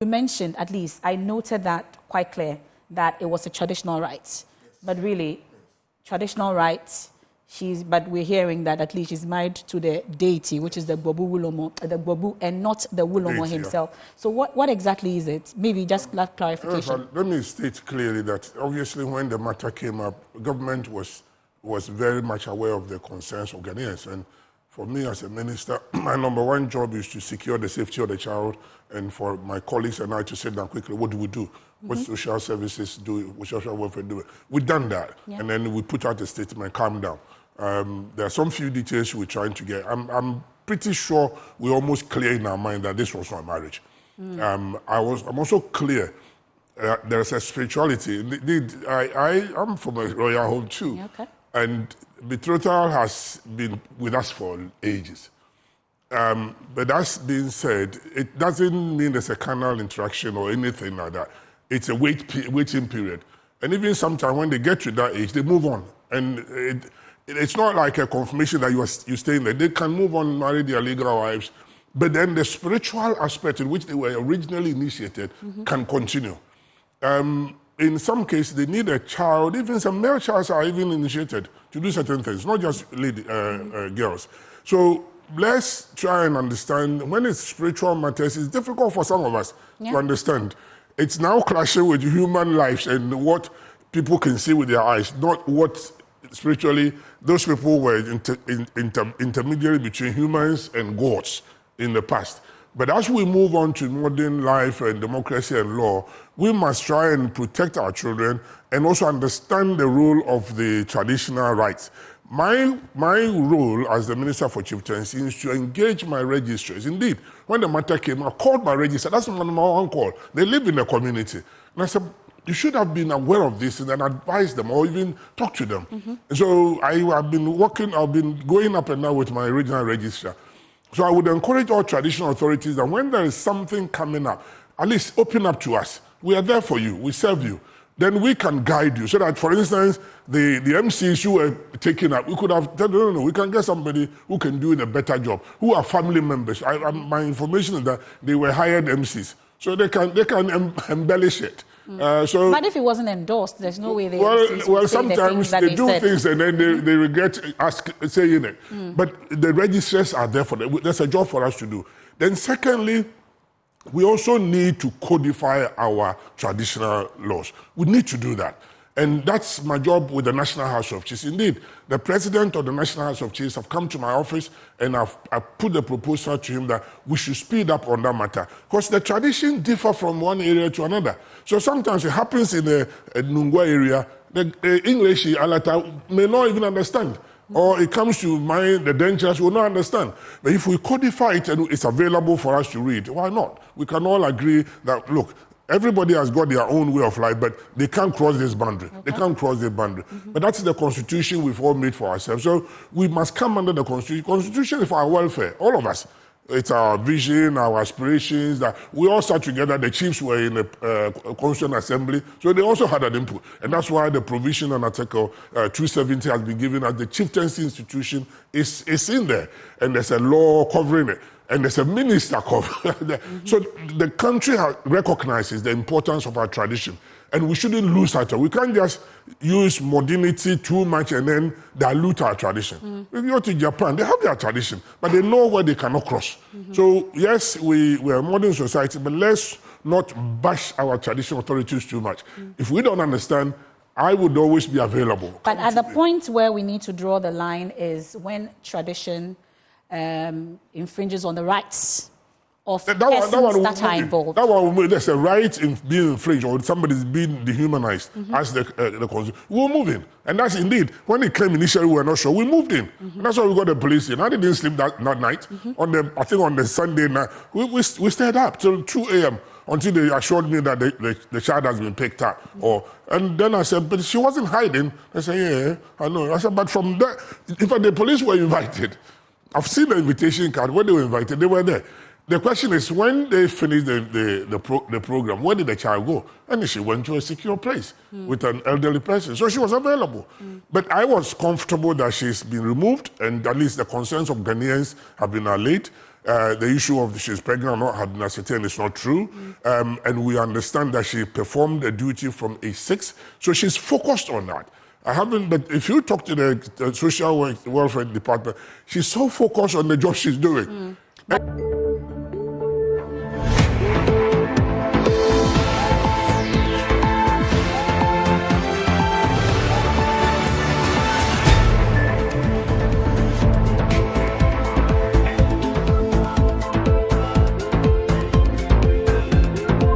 You mentioned, at least, I noted that quite clear, that it was a traditional rite. Yes. But really, traditional rites, but we're hearing that at least she's married to the deity, which is the Bobu Wulomo, and not the Wulomo deity, himself. Yeah. So what exactly is it? Maybe just clarification. Let me state clearly that obviously when the matter came up, government was very much aware of the concerns of Ghanaians. And for me as a minister, my number one job is to secure the safety of the child, and for my colleagues and I to sit down quickly, what do we do? What social services do? What social welfare do? We've done that. Yeah. And then we put out a statement, calm down. There are some few details we're trying to get. I'm pretty sure we're almost clear in our mind that this was not marriage. I'm also clear there's a spirituality. Indeed, I'm from a royal home too. Yeah, okay. And betrothal has been with us for ages. But that being said, it doesn't mean there's a carnal interaction or anything like that. It's a waiting period. And even sometimes when they get to that age, they move on. And it's not like a confirmation that you're staying there. They can move on, marry their legal wives. But then the spiritual aspect in which they were originally initiated can continue. In some cases, they need a child. Even some male childs are even initiated to do certain things, not just girls. So let's try and understand, when it's spiritual matters, it's difficult for some of us to understand. It's now clashing with human lives and what people can see with their eyes, not what spiritually those people were intermediary between humans and gods in the past. But as we move on to modern life and democracy and law, we must try and protect our children and also understand the role of the traditional rites. My role as the Minister for Chieftaincy is to engage my registrars. Indeed, when the matter came, I called my registrar. That's my number one call. They live in the community. And I said, you should have been aware of this and then advise them or even talk to them. So I've been going up and down with my regional registrar. So I would encourage all traditional authorities that when there is something coming up, at least open up to us. We are there for you. We serve you. Then we can guide you. So that, for instance, the MCs who were taken up, we could have said, no, we can get somebody who can do a better job, who are family members. My information is that they were hired MCs. So they can embellish it. But if it wasn't endorsed, there's no way they well, sometimes they do things and then they regret saying it. But the registrars are there for them. There's a job for us to do. Then secondly, we also need to codify our traditional laws. We need to do that. And that's my job with the National House of Chiefs. Indeed, the president of the National House of Chiefs have come to my office and I've put the proposal to him that we should speed up on that matter. Because the tradition differ from one area to another. So sometimes it happens in the Nungua area, the English Alata may not even understand. Or it comes to mind, the dangers will not understand. But if we codify it and it's available for us to read, why not? We can all agree that, look, everybody has got their own way of life, but they can't cross this boundary. Okay. They can't cross the boundary. But that's the constitution we've all made for ourselves. So we must come under the constitution. Constitution is for our welfare, all of us. It's our vision, our aspirations, that we all sat together. The chiefs were in the Constituent Assembly, so they also had an input. And that's why the provision on Article 270 has been given as the chieftaincy institution is in there. And there's a law covering it. And there's a minister covering it. So the country recognizes the importance of our tradition. And we shouldn't lose sight of it. We can't just use modernity too much and then dilute our tradition. If you go to Japan, they have their tradition, but they know where they cannot cross. So yes, we're a modern society, but let's not bash our traditional authorities too much. If we don't understand, I would always be available. But at the point where we need to draw the line is when tradition infringes on the rights of persons that are involved. That one, there's a right in being infringed or somebody's being dehumanized as the consumer. We'll move in. And that's indeed, when it came initially, we were not sure. We moved in. And that's why we got the police in. I didn't sleep that night. I think on the Sunday night, we stayed up till 2 a.m. until they assured me that the child has been picked up. And then I said, but she wasn't hiding. I said, yeah, I know. I said, but from that, in fact, the police were invited. I've seen the invitation card. When they were invited, they were there. The question is, when they finished the program, where did the child go? And she went to a secure place with an elderly person. So she was available. But I was comfortable that she's been removed, and at least the concerns of Ghanaians have been allayed. The issue of she's pregnant or not had been ascertained is not true. And we understand that she performed a duty from age 6. So she's focused on that. But if you talk to the social welfare department, she's so focused on the job she's doing.